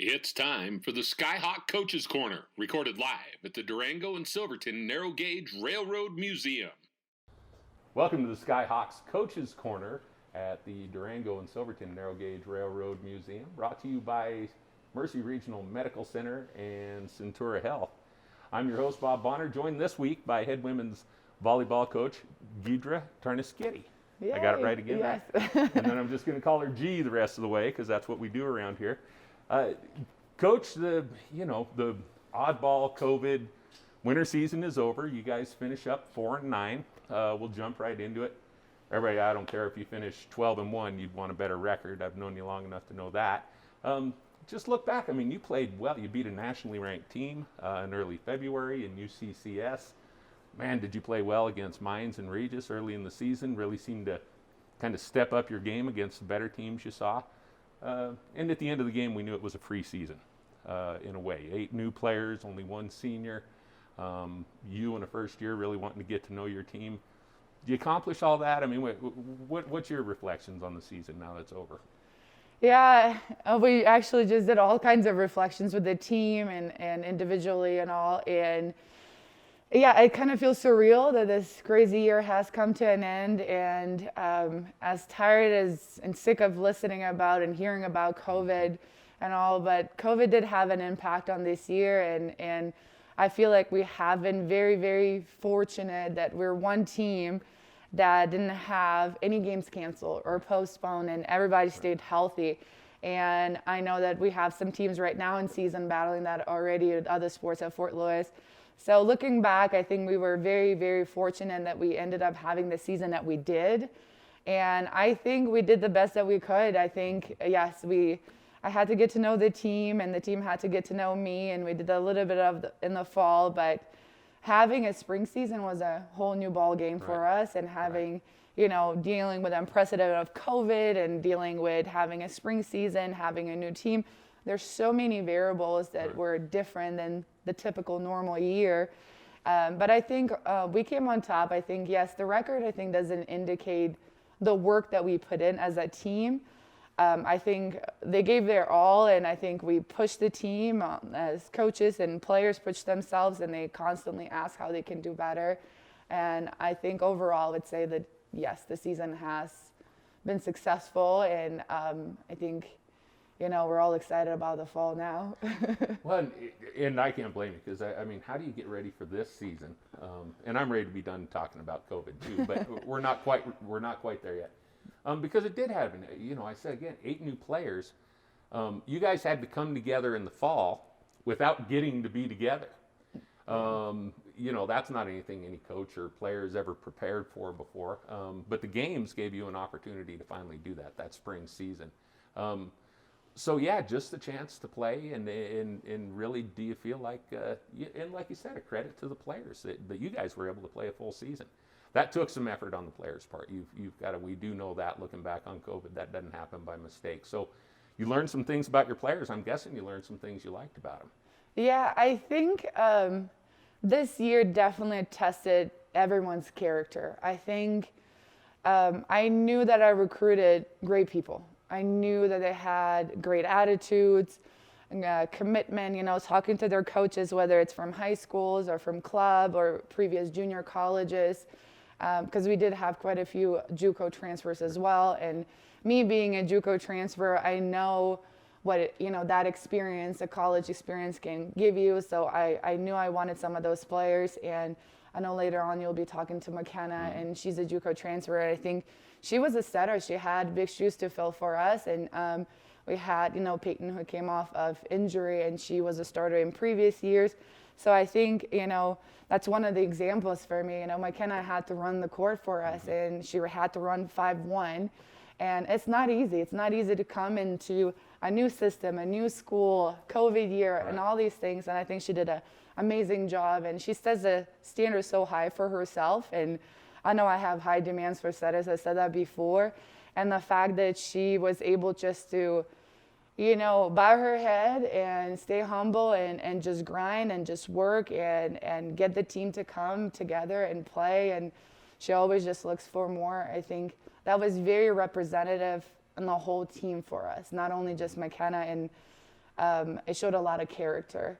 It's time for the Skyhawks Coaches Corner, recorded live at the Durango and Silverton Narrow Gauge Railroad Museum. Welcome to the Skyhawks Coaches Corner at the Durango and Silverton Narrow Gauge Railroad Museum, brought to you by Mercy Regional Medical Center and Centura Health. I'm your host, Bob Bonner, joined this week by head women's volleyball coach, Giedre Tarnauskaite. I got it right again, yes. right? And then I'm just going to call her G the rest of the way because that's what we do around here. Coach, the oddball COVID winter season is over. You guys finish up 4-9. We'll jump right into it. Everybody, I don't care if you finish 12-1, you'd want a better record. I've known you long enough to know that. Just look back. I mean, you played well. You beat a nationally ranked team in early February in UCCS. Man, did you play well against Mines and Regis early in the season? Really seemed to kind of step up your game against the better teams you saw. And at the end of the game, we knew it was a free season in a way. 8 new players, only 1 senior. You in a first year really wanting to get to know your team. Did you accomplish all that? I mean, what's your reflections on the season now that's over? Yeah, we actually just did all kinds of reflections with the team and individually and all. And yeah, it kind of feels surreal that this crazy year has come to an end. And as tired as and sick of listening about and hearing about COVID and all, but COVID did have an impact on this year. And I feel like we have been very, very fortunate that we're one team that didn't have any games canceled or postponed, and everybody stayed healthy. And I know that we have some teams right now in season battling that already with other sports at Fort Lewis. So looking back, I think we were very, very fortunate that we ended up having the season that we did. And I think we did the best that we could. I think, yes, I had to get to know the team, and the team had to get to know me, and we did a little bit in the fall, but having a spring season was a whole new ball game for us, and having, dealing with unprecedented of COVID and dealing with having a spring season, having a new team. There's so many variables that were different than the typical normal year. But I think we came on top. I think, yes, the record, I think, doesn't indicate the work that we put in as a team. I think they gave their all, and I think we pushed the team as coaches, and players pushed themselves, and they constantly ask how they can do better. And I think overall I would say that, yes, the season has been successful, and I think, we're all excited about the fall now. Well, and I can't blame you because, I mean, how do you get ready for this season? And I'm ready to be done talking about COVID too, but we're not quite there yet. Because it did happen. I said again, 8 new players. You guys had to come together in the fall without getting to be together. That's not anything any coach or player has ever prepared for before. But the games gave you an opportunity to finally do that spring season. So yeah, just the chance to play, and really, do you feel like, and like you said, a credit to the players that you guys were able to play a full season. That took some effort on the players' part. We do know that looking back on COVID, that doesn't happen by mistake. So you learned some things about your players. I'm guessing you learned some things you liked about them. Yeah, I think this year definitely tested everyone's character. I think I knew that I recruited great people. I knew that they had great attitudes, commitment, talking to their coaches, whether it's from high schools or from club or previous junior colleges. Because we did have quite a few JUCO transfers as well. And me being a JUCO transfer, I know what, that experience, a college experience can give you. So I knew I wanted some of those players. And I know later on you'll be talking to Makena, and she's a JUCO transfer. I think she was a setter. She had big shoes to fill for us. And we had, Peyton, who came off of injury, and she was a starter in previous years. So I think, that's one of the examples for me. Makena had to run the court for us, and she had to run 5-1. And it's not easy. It's not easy to come into a new system, a new school, COVID year, and all these things. And I think she did an amazing job. And she sets the standard so high for herself. And I know I have high demands for setters. I said that before. And the fact that she was able just to, bow her head and stay humble and just grind and just work and get the team to come together and play. And she always just looks for more. I think that was very representative and the whole team for us, not only just Makena and it showed a lot of character.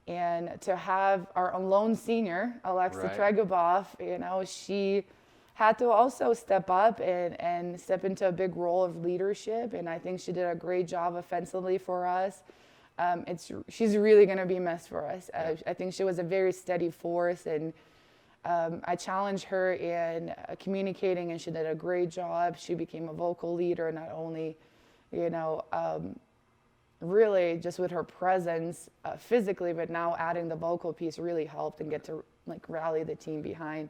And to have our lone senior, Alexa Tregubov, she had to also step up and step into a big role of leadership. And I think she did a great job offensively for us. She's really going to be missed for us. I think she was a very steady force, and I challenged her in communicating, and she did a great job. She became a vocal leader, not only, really just with her presence physically, but now adding the vocal piece really helped and get to rally the team behind.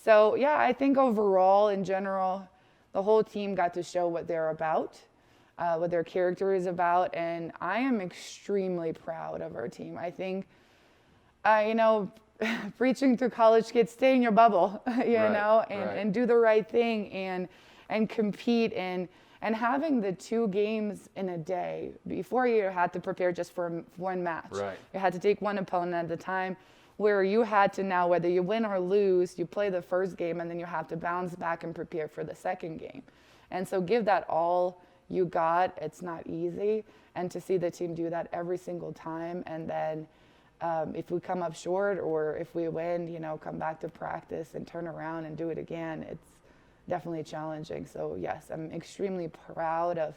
So yeah, I think overall, in general, the whole team got to show what they're about, what their character is about, and I am extremely proud of our team. I think, preaching to college kids, stay in your bubble, and do the right thing and compete and having the 2 games in a day. Before, you had to prepare just for one match. Right. You had to take one opponent at a time, where you had to now, whether you win or lose, you play the first game and then you have to bounce back and prepare for the second game. And so give that all you got. It's not easy. And to see the team do that every single time, and then if we come up short or if we win, come back to practice and turn around and do it again, it's definitely challenging. So yes, I'm extremely proud of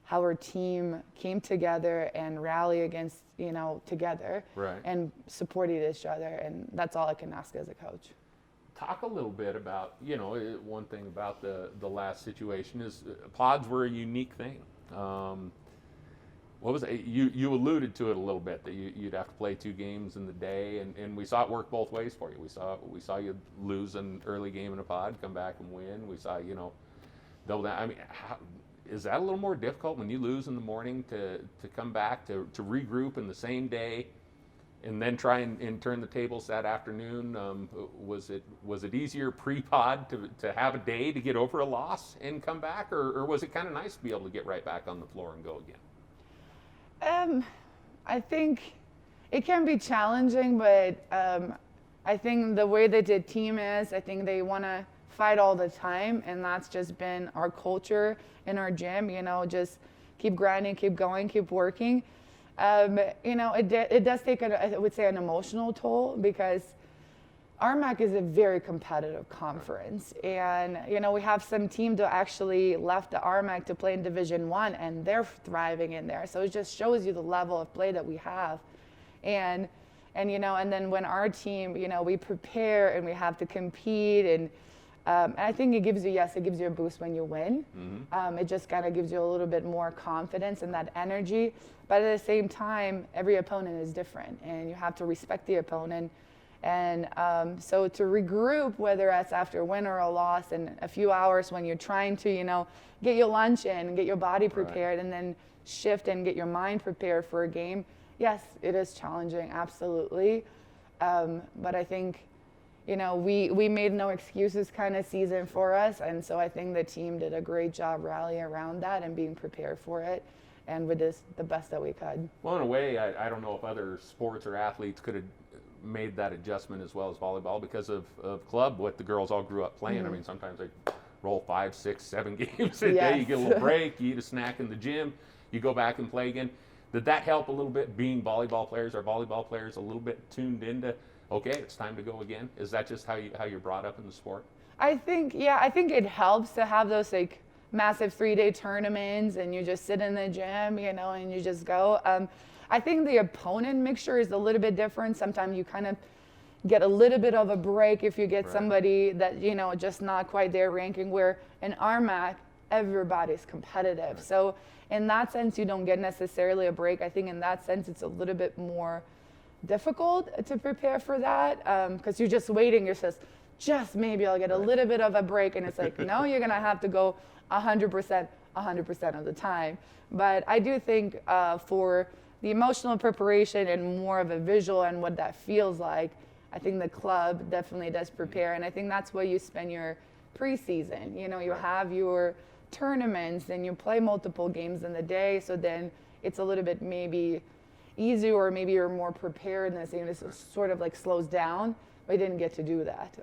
how our team came together and rallied against, together and supported each other. And that's all I can ask as a coach. Talk a little bit about, one thing about the last situation is pods were a unique thing. What was it? You alluded to it a little bit, that you'd have to play 2 games in the day, and we saw it work both ways for you. We saw you lose an early game in a pod, come back and win. We saw, double down. I mean, is that a little more difficult when you lose in the morning to come back, to regroup in the same day, and then try and turn the tables that afternoon? Was it easier pre-pod to have a day to get over a loss and come back, or was it kind of nice to be able to get right back on the floor and go again? I think it can be challenging, but I think the way that the team is, I think they want to fight all the time, and that's just been our culture in our gym. Just keep grinding, keep going, keep working. It does take, I would say, an emotional toll, because RMAC is a very competitive conference, and we have some teams that actually left the RMAC to play in Division I, and they're thriving in there. So it just shows you the level of play that we have, and then when our team, we prepare and we have to compete, and I think it gives you a boost when you win. Mm-hmm. It just kind of gives you a little bit more confidence and that energy, but at the same time, every opponent is different, and you have to respect the opponent. And so to regroup, whether that's after a win or a loss, in a few hours when you're trying to, get your lunch in, get your body prepared, and then shift and get your mind prepared for a game, yes, it is challenging, absolutely. But I think, we made no excuses kind of season for us, and so I think the team did a great job rallying around that and being prepared for it, and we did the best that we could. Well, in a way, I don't know if other sports or athletes could have made that adjustment as well as volleyball, because of club, what the girls all grew up playing. Mm-hmm. I mean, sometimes they roll 5, 6, 7 games a day. You get a little break, you eat a snack in the gym, you go back and play again. Did that help a little bit, being volleyball players? Are volleyball players a little bit tuned into, okay, it's time to go again? Is that just how you're brought up in the sport? I think it helps to have those massive 3-day tournaments, and you just sit in the gym, and you just go. I think the opponent mixture is a little bit different. Sometimes you kind of get a little bit of a break if you get somebody that, just not quite their ranking, where in RMAC, everybody's competitive. Right. So in that sense, you don't get necessarily a break. I think in that sense, it's a little bit more difficult to prepare for that, because you're just waiting. You're just maybe I'll get a little bit of a break, and it's no, you're going to have to go 100% of the time. But I do think for the emotional preparation and more of a visual and what that feels like, I think the club definitely does prepare, and I think that's where you spend your preseason. You have your tournaments and you play multiple games in the day, so then it's a little bit maybe easier, or maybe you're more prepared, and it sort of slows down. We didn't get to do that.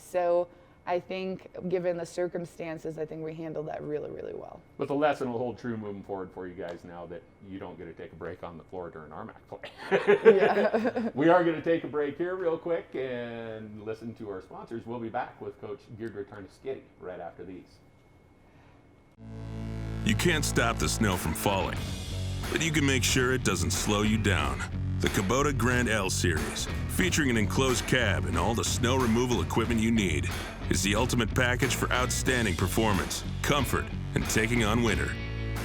So I think given the circumstances, I think we handled that really, really well. But the lesson will hold true moving forward for you guys now that you don't get to take a break on the floor during RMAC play. Yeah. We are going to take a break here real quick and listen to our sponsors. We'll be back with Coach Giedre Tarnauskaite right after these. You can't stop the snow from falling, but you can make sure it doesn't slow you down. The Kubota Grand L Series, featuring an enclosed cab and all the snow removal equipment you need, is the ultimate package for outstanding performance, comfort, and taking on winter.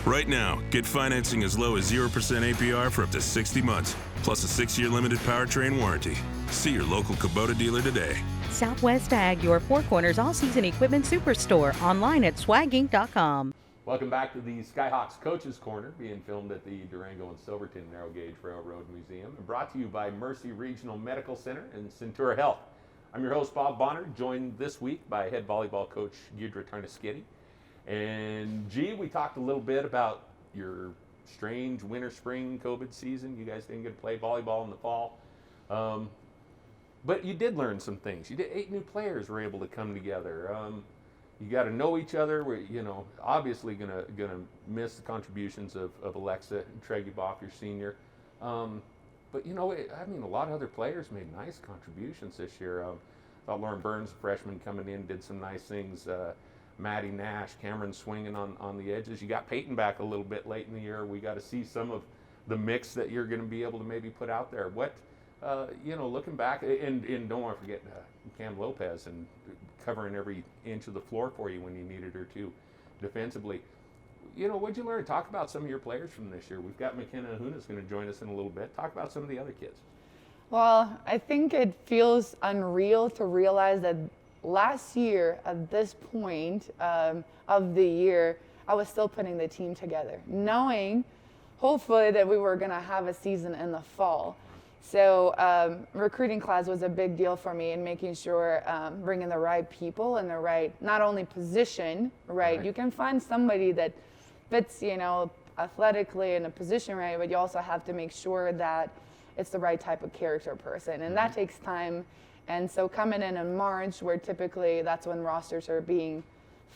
Right now, get financing as low as 0% APR for up to 60 months, plus a 6-year limited powertrain warranty. See your local Kubota dealer today. Southwest Ag, your Four Corners all-season equipment superstore, online at swaginc.com. Welcome back to the Skyhawks Coaches Corner, being filmed at the Durango and Silverton Narrow Gauge Railroad Museum, and brought to you by Mercy Regional Medical Center and Centura Health. I'm your host, Bob Bonner, joined this week by head volleyball coach Giedre Tarnauskaite. And G, we talked a little bit about your strange winter-spring COVID season. You guys didn't get to play volleyball in the fall. But you did learn some things. 8 new players were able to come together. You got to know each other. We're, obviously gonna miss the contributions of Alexa Tregiboff, your senior. But a lot of other players made nice contributions this year. I thought Lauren Burns, freshman coming in, did some nice things. Maddie Nash, Cameron swinging on the edges. You got Peyton back a little bit late in the year. We got to see some of the mix that you're going to be able to maybe put out there. What, looking back, and don't want to forget Cam Lopez and covering every inch of the floor for you when you needed her to defensively. What'd you learn? Talk about some of your players from this year. We've got Makena Ahuna is going to join us in a little bit. Talk about some of the other kids. Well, I think it feels unreal to realize that last year at this point of the year, I was still putting the team together, knowing hopefully that we were going to have a season in the fall. So recruiting class was a big deal for me, and making sure bringing the right people in the right, not only position, right? You can find somebody that fits, athletically in a position, right? But you also have to make sure that it's the right type of character person, and that takes time. And so coming in March, where typically that's when rosters are being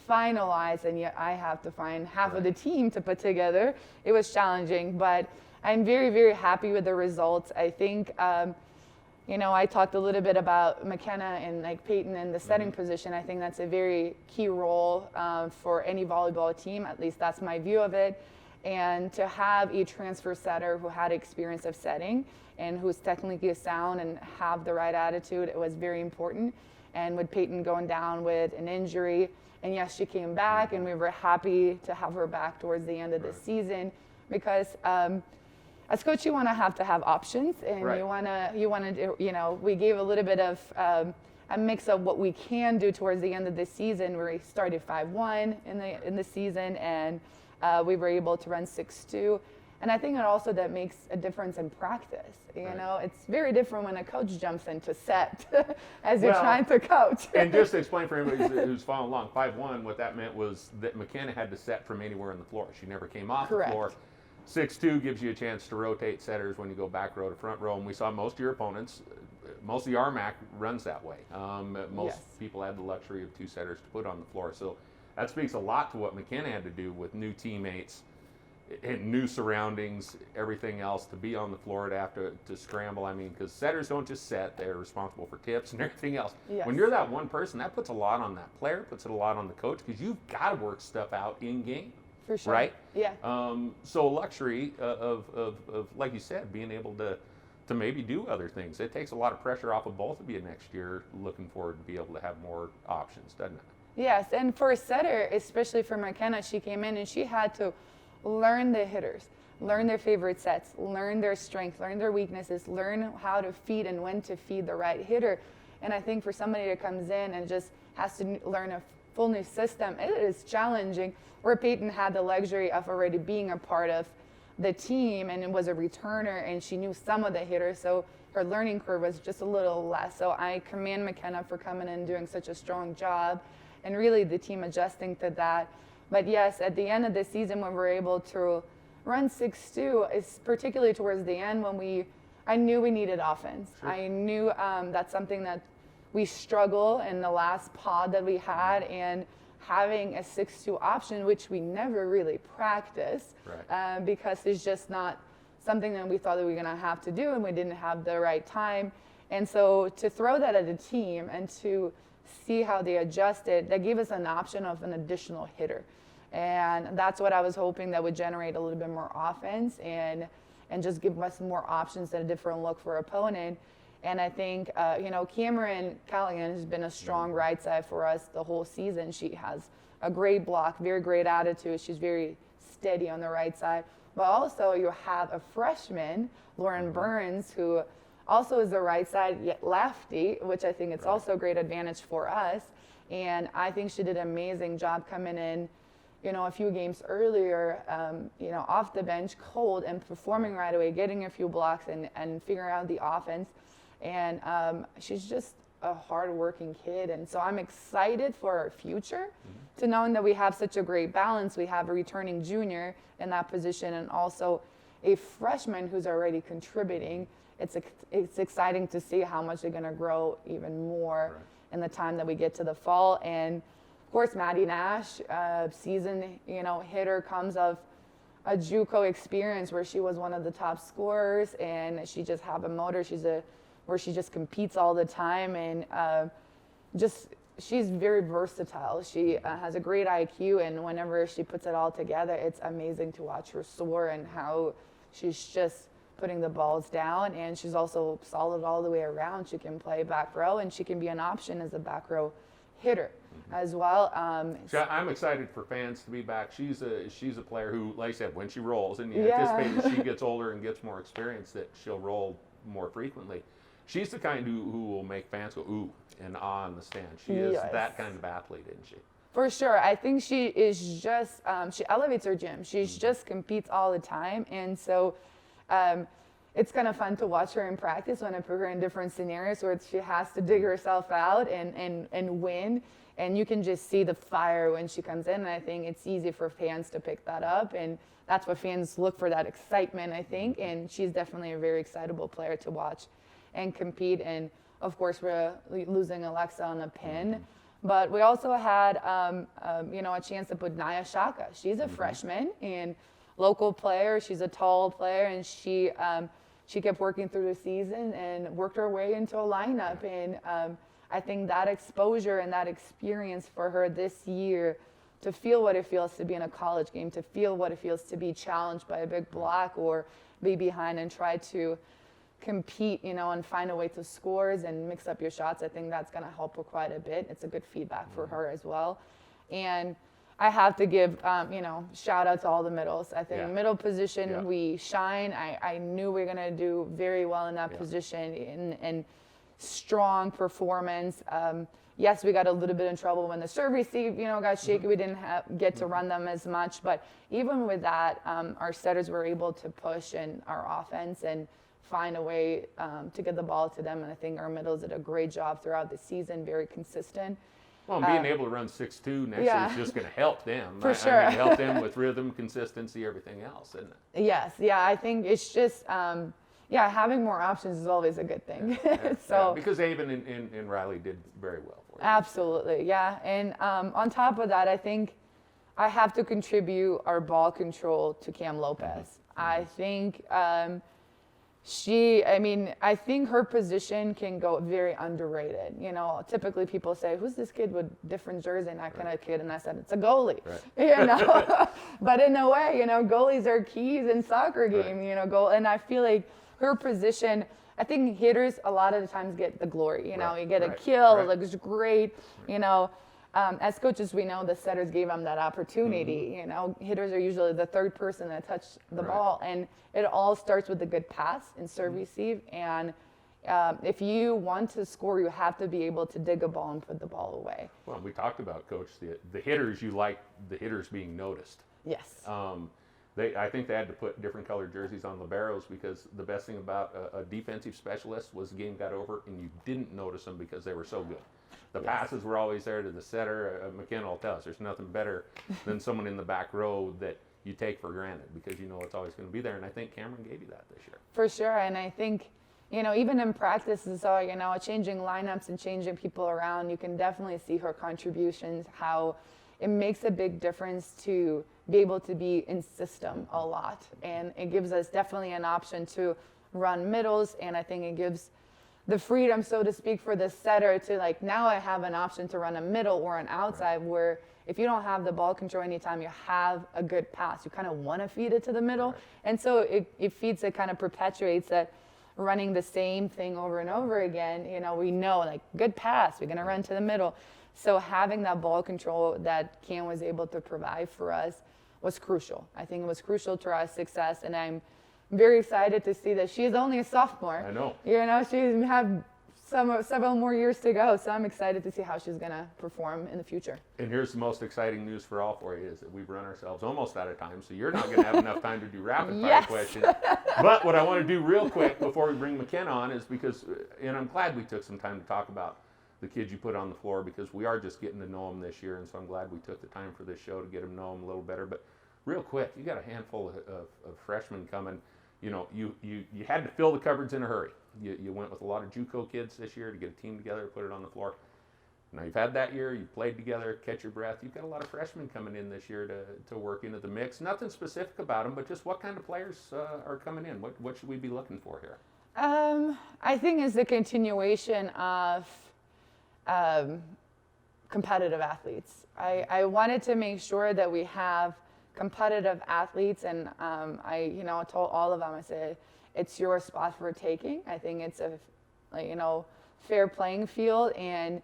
finalized, and yet I have to find half of the team to put together, it was challenging, but I'm very, very happy with the results. I think, I talked a little bit about Makena and Peyton in the setting position. I think that's a very key role for any volleyball team. At least that's my view of it. And to have a transfer setter who had experience of setting and who's technically sound and have the right attitude, it was very important. And with Peyton going down with an injury, and yes, she came back, and we were happy to have her back towards the end of the season, because as coach, you want to have options, and you want to do, we gave a little bit of a mix of what we can do towards the end of the season, where we started 5-1 in the season, and we were able to run 6-2. And I think that makes a difference in practice. It's very different when a coach jumps into set as you're trying to coach. And just to explain for anybody who's following along, 5-1, what that meant was that Makena had to set from anywhere on the floor. She never came off the floor. 6-2 gives you a chance to rotate setters when you go back row to front row. And we saw most of your opponents, most of the RMAC runs that way. Most people had the luxury of 2 setters to put on the floor. So that speaks a lot to what Makena had to do with new teammates and new surroundings, everything else, to be on the floor, to have to scramble. Because setters don't just set, they're responsible for tips and everything else. When you're that one person, that puts a lot on that player, puts it a lot on the coach, because you've got to work stuff out in game. For sure. Right? Yeah. So luxury of like you said, being able to maybe do other things. It takes a lot of pressure off of both of you next year, looking forward to be able to have more options, doesn't it? Yes, and for a setter, especially for Makena, she came in and she had to learn the hitters, learn their favorite sets, learn their strengths, learn their weaknesses, learn how to feed and when to feed the right hitter. And I think for somebody that comes in and just has to learn a full new system, it is challenging. Where Peyton had the luxury of already being a part of the team and was a returner, and she knew some of the hitters, so her learning curve was just a little less. So I commend Makena for coming in and doing such a strong job, and really the team adjusting to that. But yes, at the end of the season, when we were able to run 6-2, is particularly towards the end when I knew we needed offense. Sure. I knew that's something that we struggle in the last pod that we had, and having a 6-2 option, which we never really practiced, because it's just not something that we thought that we were going to have to do, and we didn't have the right time. And so to throw that at a team and to see how they adjusted, that gave us an option of an additional hitter. And that's what I was hoping that would generate a little bit more offense and just give us more options and a different look for opponent. And I think, Cameron Callaghan has been a strong right side for us the whole season. She has a great block, very great attitude. She's very steady on the right side. But also you have a freshman, Lauren Burns, who also is the right side yet lefty, which I think it's also a great advantage for us. And I think she did an amazing job coming in, a few games earlier, off the bench, cold, and performing right away, getting a few blocks and figuring out the offense. And she's just a hard-working kid. And so I'm excited for our future to knowing that we have such a great balance. We have a returning junior in that position and also a freshman who's already contributing. It's exciting to see how much they're going to grow even more in the time that we get to the fall. And of course, Maddie Nash, seasoned, hitter, comes of a JUCO experience where she was one of the top scorers, and she just have a motor. Where she just competes all the time, and she's very versatile. She has a great IQ, and whenever she puts it all together, it's amazing to watch her soar and how she's just putting the balls down. And she's also solid all the way around. She can play back row, and she can be an option as a back row hitter as well. I'm excited for fans to be back. She's a player who, like I said, when she rolls, and you anticipate as she gets older and gets more experience that she'll roll more frequently. She's the kind who will make fans go ooh and ah in the stand. She is that kind of athlete, isn't she? For sure. I think she is just, she elevates her gym. She just competes all the time. And so it's kind of fun to watch her in practice when I put her in different scenarios where she has to dig herself out and win. And you can just see the fire when she comes in. And I think it's easy for fans to pick that up. And that's what fans look for, that excitement, I think. And she's definitely a very excitable player to watch and compete. And of course, we're losing Alexa on a pin. But we also had, a chance to put Naya Shaka. She's a freshman and local player. She's a tall player, and she kept working through the season and worked her way into a lineup. And I think that exposure and that experience for her this year, to feel what it feels to be in a college game, to feel what it feels to be challenged by a big block or be behind and try to compete, and find a way to scores and mix up your shots. I think that's going to help her quite a bit. It's a good feedback for her as well. And I have to give, shout out to all the middles. I think middle position, we shine. I knew we were going to do very well in that position and strong performance. Yes, we got a little bit in trouble when the serve receive, got shaky. We didn't get to run them as much. But even with that, our setters were able to push in our offense and find a way to get the ball to them. And I think our middles did a great job throughout the season, very consistent. Well, and being able to run 6-2 next year is just going to help them. For sure. I mean, help them with rhythm, consistency, everything else, isn't it? Yes, I think it's just, having more options is always a good thing. Because Avon and Riley did very well for you. Absolutely, And on top of that, I think I have to contribute our ball control to Cam Lopez. I think I think her position can go very underrated. Typically people say, who's this kid with different jersey and that kind of kid? And I said, it's a goalie. But in a way, goalies are keys in soccer game, and I feel like her position, I think hitters a lot of the times get the glory. You get a kill, it looks great, as coaches, we know the setters gave them that opportunity. Hitters are usually the third person that touch the ball, and it all starts with a good pass and serve receive. And if you want to score, you have to be able to dig a ball and put the ball away. Well, we talked about, Coach, the hitters. You like the hitters being noticed. Yes. I think they had to put different colored jerseys on liberos because the best thing about a defensive specialist was the game got over and you didn't notice them because they were so good. The passes were always there to the setter. Makena will tell us there's nothing better than someone in the back row that you take for granted because you know it's always going to be there. And I think Cameron gave you that this year. For sure. And I think, even in practices, so, changing lineups and changing people around, you can definitely see her contributions, how it makes a big difference to be able to be in system a lot. And it gives us definitely an option to run middles, and I think it gives the freedom, so to speak, for the setter to now I have an option to run a middle or an outside, where if you don't have the ball control anytime you have a good pass, you kind of want to feed it to the middle. And so it feeds, it kind of perpetuates that running the same thing over and over again. We know good pass, we're going to run to the middle. So having that ball control that Cam was able to provide for us was crucial. I think it was crucial to our success, and I'm very excited to see that she's only a sophomore. I know. She have several more years to go, so I'm excited to see how she's going to perform in the future. And here's the most exciting news for all for you, is that we've run ourselves almost out of time, so you're not going to have enough time to do rapid fire questions. But what I want to do real quick before we bring Makena on is because, and I'm glad we took some time to talk about the kids you put on the floor, because we are just getting to know them this year, and so I'm glad we took the time for this show to get them to know them a little better. But real quick, you got a handful of freshmen coming. You had to fill the cupboards in a hurry. You went with a lot of JUCO kids this year to get a team together, put it on the floor. Now you've had that year, you've played together, catch your breath. You've got a lot of freshmen coming in this year to work into the mix. Nothing specific about them, but just what kind of players are coming in? What should we be looking for here? I think it's the continuation of competitive athletes. I wanted to make sure that we have competitive athletes, and I told all of them, I said, it's your spot for taking. I think it's a fair playing field, and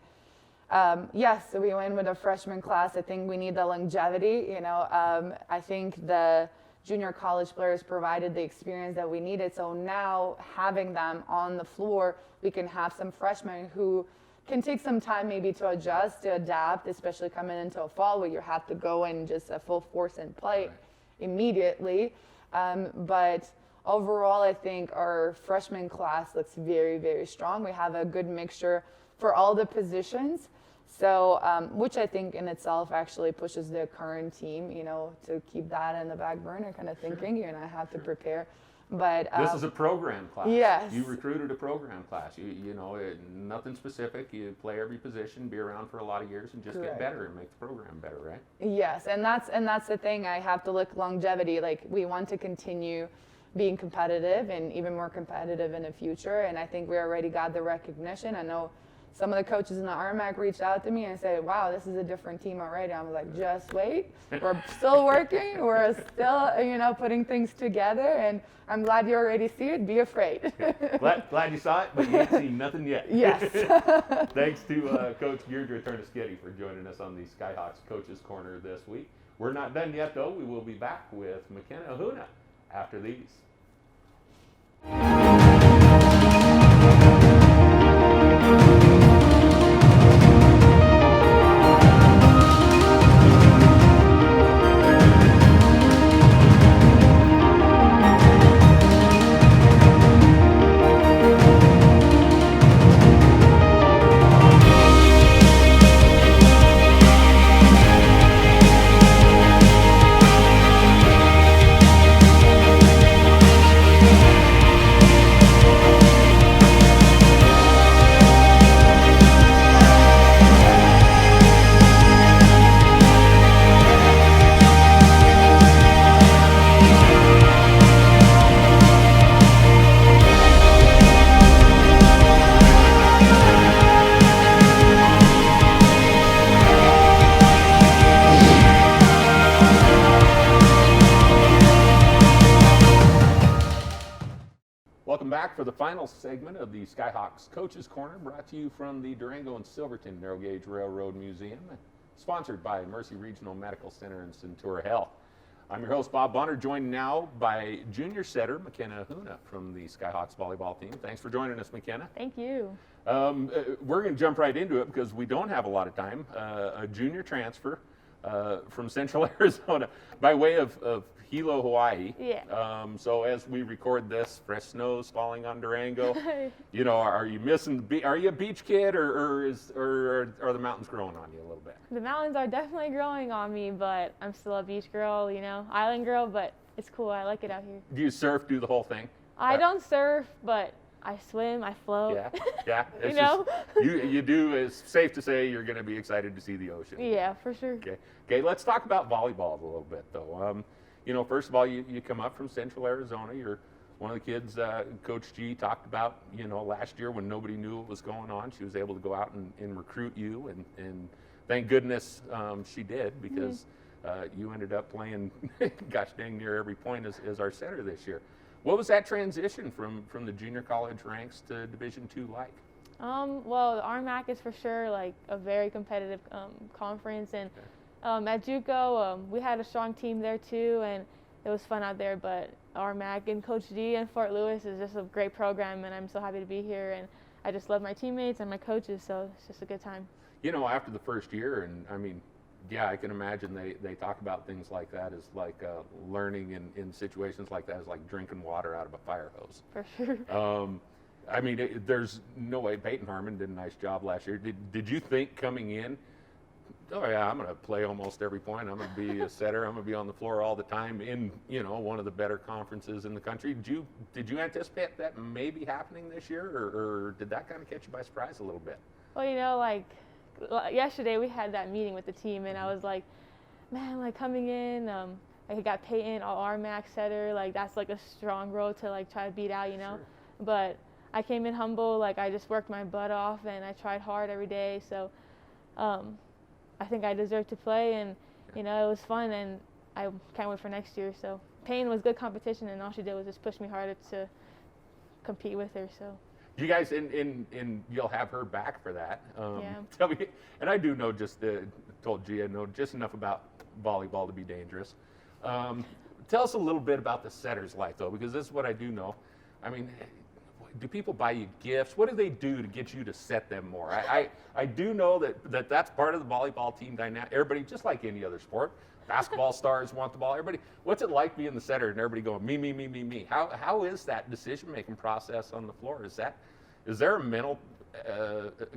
yes, so we went with a freshman class. I think we need the longevity. I think the junior college players provided the experience that we needed. So now having them on the floor, we can have some freshmen who can take some time maybe to adjust, to adapt, especially coming into a fall where you have to go in just a full force and play immediately. But overall, I think our freshman class looks very, very strong. We have a good mixture for all the positions. So, which I think in itself actually pushes the current team, to keep that in the back burner kind of thinking, you're going to have to prepare. But this is a program class. Yes. You recruited a program class. Nothing specific. You play every position, be around for a lot of years, and just get better and make the program better, right? Yes, and that's the thing. I have to look longevity. We want to continue being competitive and even more competitive in the future. And I think we already got the recognition. I know some of the coaches in the RMAC reached out to me and said, wow, this is a different team already. I was like, just wait. We're still working. We're still, putting things together. And I'm glad you already see it. Be afraid. glad you saw it, but you ain't seen nothing yet. Yes. Thanks to Coach Giedre Tarnauskaite for joining us on the Skyhawks Coaches Corner this week. We're not done yet, though. We will be back with Makena Ahuna after these. Welcome back for the final segment of the Skyhawks Coaches Corner, brought to you from the Durango and Silverton Narrow Gauge Railroad Museum, sponsored by Mercy Regional Medical Center and Centura Health. I'm your host, Bob Bonner, joined now by junior setter Makena Ahuna from the Skyhawks volleyball team. Thanks for joining us, Makena. Thank you. We're going to jump right into it because we don't have a lot of time. A junior transfer from Central Arizona by way of Hilo, Hawaii. Yeah. So as we record this, fresh snow's falling on Durango. Are you missing? Are you a beach kid, or are the mountains growing on you a little bit? The mountains are definitely growing on me, but I'm still a beach girl, island girl. But it's cool. I like it out here. Do you surf? Do the whole thing? I don't surf, but I swim, I float. Yeah. You know? You do. It's safe to say you're going to be excited to see the ocean. Yeah, for sure. Okay. Let's talk about volleyball a little bit, though. First of all, you come up from Central Arizona. You're one of the kids Coach G talked about, last year when nobody knew what was going on. She was able to go out and recruit you, and thank goodness she did, because you ended up playing, gosh dang near every point as our center this year. What was that transition from the junior college ranks to Division II like? Well, the RMAC is for sure like a very competitive conference, and at JUCO we had a strong team there too, and it was fun out there. But RMAC and Coach G and Fort Lewis is just a great program, and I'm so happy to be here, and I just love my teammates and my coaches, so it's just a good time. After the first year, and I mean, yeah, I can imagine they talk about things like that as like learning in situations like that is like drinking water out of a fire hose. For sure. I mean, there's no way. Peyton Harmon did a nice job last year. Did you think coming in, oh yeah, I'm going to play almost every point. I'm going to be a setter. I'm going to be on the floor all the time in one of the better conferences in the country. Did you anticipate that maybe happening this year, or did that kind of catch you by surprise a little bit? Well, like yesterday we had that meeting with the team, and I was like, man, like coming in, I got Peyton, RMAC setter, like that's like a strong road to like try to beat out, Sure. But I came in humble, like I just worked my butt off and I tried hard every day, so I think I deserve to play, and it was fun, and I can't wait for next year. So Payne was good competition, and all she did was just push me harder to compete with her. So you guys, and you'll have her back for that. Yeah. Tell me, and I do know told Gia, know just enough about volleyball to be dangerous. Tell us a little bit about the setter's life, though, because this is what I do know. I mean, do people buy you gifts? What do they do to get you to set them more? I do know that's part of the volleyball team dynamic. Everybody, just like any other sport, basketball stars want the ball. Everybody, what's it like being the setter and everybody going me, me, me, me, me? How is that decision-making process on the floor? Is there a mental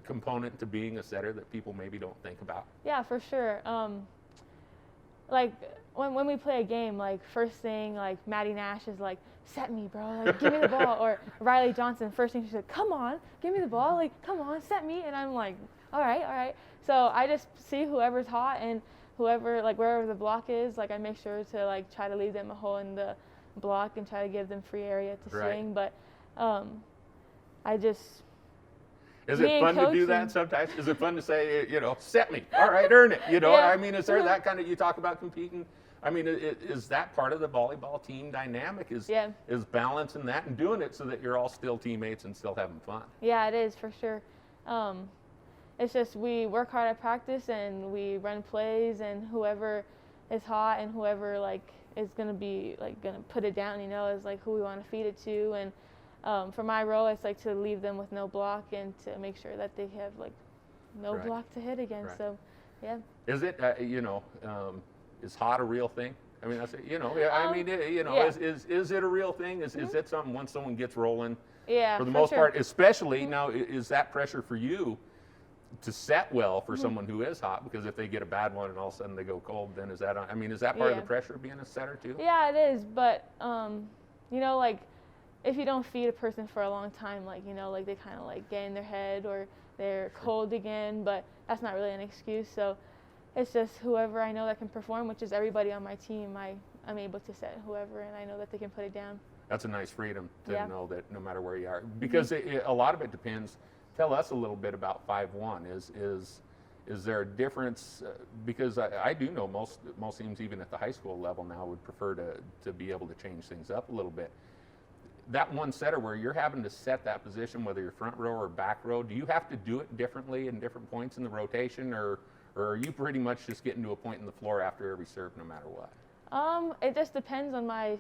component to being a setter that people maybe don't think about? Yeah, for sure. Like when we play a game, like first thing, like Maddie Nash is like, set me, bro, like give me the ball. Or Riley Johnson, first thing she's like, come on, give me the ball, like come on, set me. And I'm like, all right. So I just see whoever's hot, and whoever, like wherever the block is, like I make sure to like try to leave them a hole in the block and try to give them free area to swing. But I just. Is it fun to do that sometimes? Is it fun to say, set me, all right, earn it, Yeah. I mean, is there that kind of, you talk about competing, I mean, is that part of the volleyball team dynamic, is balancing that and doing it so that you're all still teammates and still having fun? Yeah, it is, for sure. It's just we work hard at practice, and we run plays, and whoever is hot and whoever like is gonna be like gonna put it down, is like who we want to feed it to. And for my role, it's like to leave them with no block and to make sure that they have like no block to hit again. Right. So, yeah. Is it is hot a real thing? I mean, is it a real thing? Is it something once someone gets rolling? Yeah, for the most sure. part, especially now, is that pressure for you to set well for someone who is hot? Because if they get a bad one and all of a sudden they go cold, then is that part of the pressure of being a setter too? Yeah, it is. But like if you don't feed a person for a long time, like like they kind of like get in their head or they're cold again. But that's not really an excuse. So it's just whoever I know that can perform, which is everybody on my team. I'm able to set whoever, and I know that they can put it down. That's a nice freedom to know that no matter where you are, because a lot of it depends. Tell us a little bit about 5-1. Is there a difference? Because I do know most teams, even at the high school level now, would prefer to be able to change things up a little bit. That one setter where you're having to set that position, whether you're front row or back row, do you have to do it differently in different points in the rotation, or are you pretty much just getting to a point in the floor after every serve no matter what? It just depends on my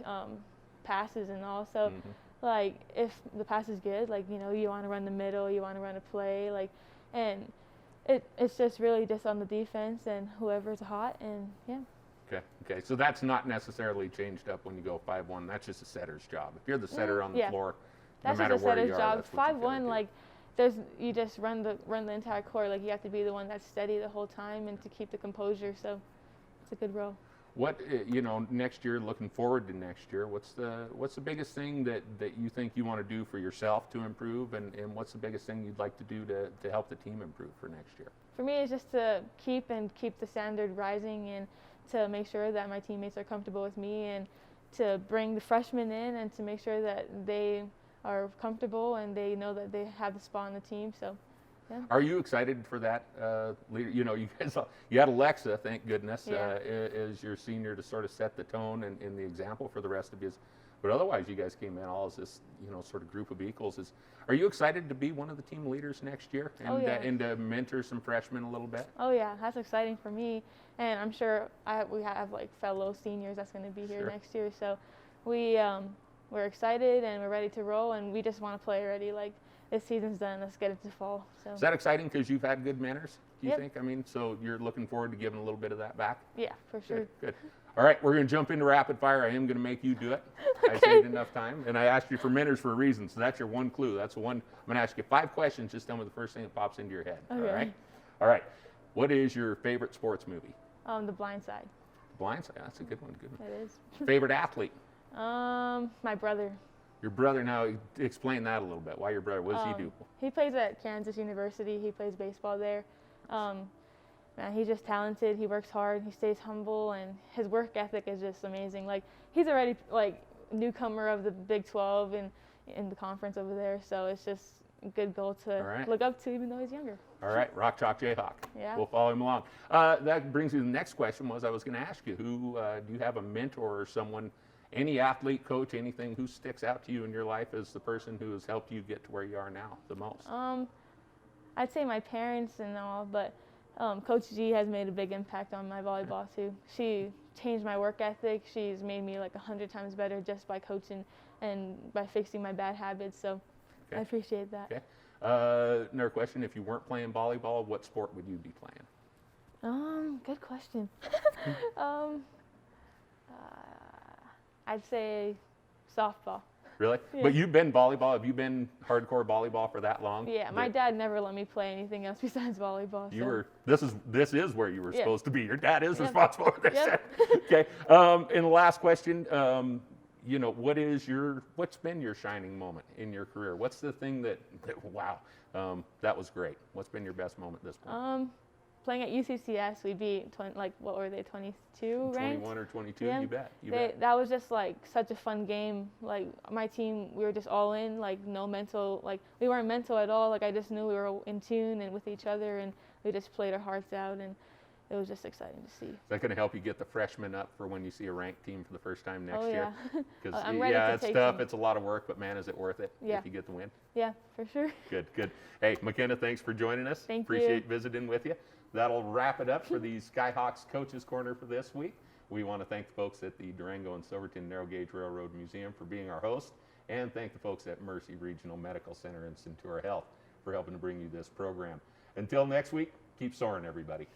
passes and all. So like if the pass is good, like you want to run the middle, you want to run a play, like, and it's just really just on the defense and whoever's hot, and Okay, so that's not necessarily changed up when you go 5-1. That's just a setter's job. If you're the setter on the floor, that's no matter just a where setter's you are, job. that's what 5-1, like you just run the entire court. Like you have to be the one that's steady the whole time and to keep the composure. So it's a good role. What next year? Looking forward to next year. What's the biggest thing that you think you want to do for yourself to improve, and what's the biggest thing you'd like to do to help the team improve for next year? For me, it's just to keep the standard rising, and to make sure that my teammates are comfortable with me, and to bring the freshmen in and to make sure that they are comfortable and they know that they have the spot on the team. So. Yeah. Are you excited for that leader? You guys, you had Alexa, thank goodness, Yeah. as your senior to sort of set the tone and the example for the rest of you. But otherwise, you guys came in all as this, sort of group of equals. Are you excited to be one of the team leaders next year and to mentor some freshmen a little bit? Oh yeah, that's exciting for me, and I'm sure we have like fellow seniors that's going to be here Sure. next year. So we're excited and we're ready to roll, and we just want to play already. Like, this season's done, let's get into fall. So. Is that exciting because you've had good mentors, do you Yep. think? I mean, so you're looking forward to giving a little bit of that back? Yeah, for sure. Good, good. All right, we're going to jump into rapid fire. I am going to make you do it. I Okay. saved enough time, and I asked you for mentors for a reason, so that's your one clue. That's the one. I'm going to ask you 5 questions. Just tell me the first thing that pops into your head. Okay. All right? All right. What is your favorite sports movie? The Blind Side. Blind Side. That's a good one. Good one. It is. Favorite athlete? My brother. Your brother. Now, explain that a little bit. Why your brother? What does he do? He plays at Kansas University. He plays baseball there. Man, he's just talented. He works hard. He stays humble, and his work ethic is just amazing. Like, he's already like newcomer of the Big 12 and in the conference over there. So it's just a good goal to right. look up to, even though he's younger. All right, Rock Chalk Jayhawk. Yeah. We'll follow him along. That brings me to the next question. I was going to ask you, who do you have a mentor or someone, any athlete, coach, anything, who sticks out to you in your life as the person who has helped you get to where you are now the most? I'd say my parents and all, but Coach G has made a big impact on my volleyball too. She changed my work ethic. She's made me like 100 times better just by coaching and by fixing my bad habits. So Okay. I appreciate that. Okay. Another question: if you weren't playing volleyball, what sport would you be playing? Good question. I'd say softball. Really? Yeah. But you've been volleyball. Have you been hardcore volleyball for that long? Yeah, my dad never let me play anything else besides volleyball. You so. were. This is where you were Yeah. supposed to be. Your dad is Yep. responsible for this. Yep. Okay. And the last question. What's been your shining moment in your career? What's the thing that wow, that was great. What's been your best moment at this point? Playing at UCCS, we beat what were they, 22 ranked? 21 or 22? Yeah. You bet. You bet. That was just like such a fun game. Like, my team, we were just all in. Like, no mental. Like, we weren't mental at all. Like, I just knew we were in tune and with each other, and we just played our hearts out, and it was just exciting to see. Is that going to help you get the freshmen up for when you see a ranked team for the first time next Oh, year? yeah. Because I'm ready to it's take tough. some. It's a lot of work, but man, is it worth it Yeah. if you get the win? Yeah, for sure. Good, good. Hey, Makena, thanks for joining us. Thank you. Appreciate visiting with you. That'll wrap it up for the Skyhawks Coaches Corner for this week. We want to thank the folks at the Durango and Silverton Narrow Gauge Railroad Museum for being our host, and thank the folks at Mercy Regional Medical Center and Centura Health for helping to bring you this program. Until next week, keep soaring, everybody.